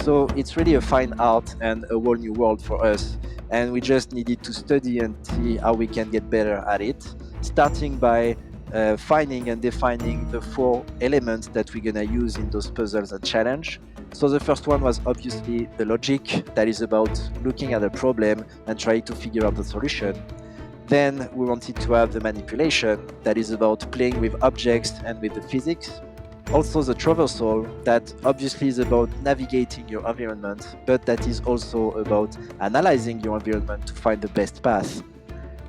So it's really a fine art and a whole new world for us. And we just needed to study and see how we can get better at it, starting by finding and defining the 4 elements that we're gonna use in those puzzles and challenge. So the first one was obviously the logic, that is about looking at a problem and trying to figure out the solution. Then we wanted to have the manipulation, that is about playing with objects and with the physics. Also the traversal, that obviously is about navigating your environment, but that is also about analyzing your environment to find the best path.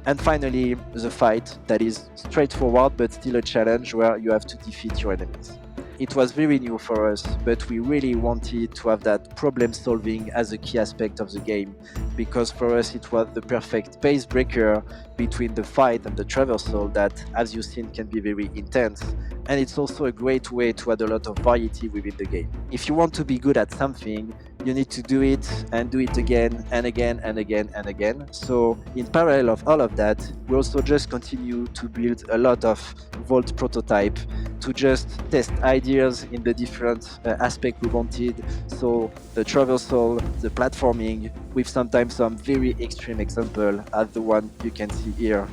And finally, the fight, that is straightforward but still a challenge where you have to defeat your enemies. It was very new for us, but we really wanted to have that problem solving as a key aspect of the game, because for us it was the perfect pace breaker between the fight and the traversal that, as you've seen, can be very intense. And it's also a great way to add a lot of variety within the game. If you want to be good at something, you need to do it and do it again and again and again and again. So in parallel of all of that, we also just continue to build a lot of Vault prototype to just test ideas in the different aspects we wanted. So the traversal, the platforming, with sometimes some very extreme example as the one you can see here.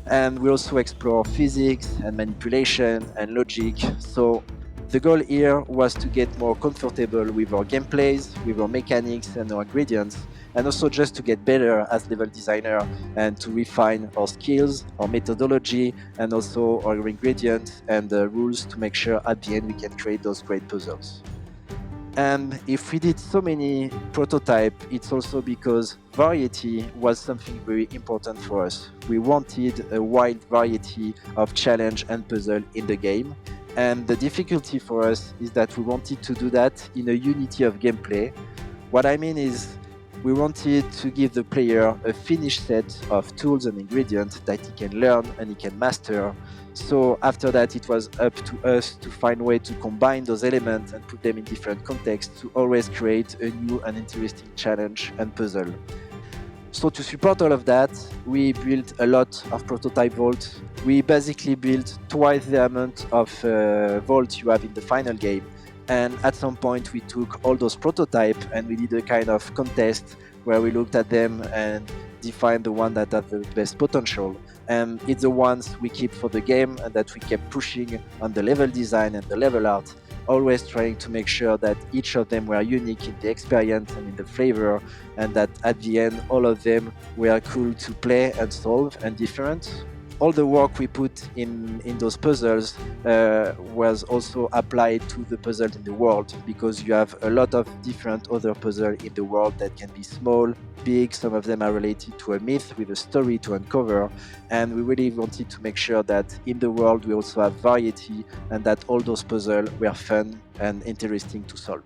And we also explore physics and manipulation and logic. So the goal here was to get more comfortable with our gameplays, with our mechanics and our ingredients, and also just to get better as level designer and to refine our skills, our methodology, and also our ingredients and rules to make sure at the end we can create those great puzzles. And if we did so many prototypes, it's also because variety was something very important for us. We wanted a wide variety of challenge and puzzle in the game. And the difficulty for us is that we wanted to do that in a unity of gameplay. What I mean is we wanted to give the player a finished set of tools and ingredients that he can learn and he can master. So after that, it was up to us to find a way to combine those elements and put them in different contexts to always create a new and interesting challenge and puzzle. So to support all of that, we built a lot of prototype vaults. We basically built twice the amount of vaults you have in the final game. And at some point we took all those prototypes and we did a kind of contest where we looked at them and defined the one that had the best potential. And it's the ones we keep for the game and that we kept pushing on the level design and the level art, always trying to make sure that each of them were unique in the experience and in the flavor, and that at the end all of them were cool to play and solve and different. All the work we put in those puzzles was also applied to the puzzles in the world, because you have a lot of different other puzzles in the world that can be small, big, some of them are related to a myth with a story to uncover, and we really wanted to make sure that in the world we also have variety and that all those puzzles were fun and interesting to solve.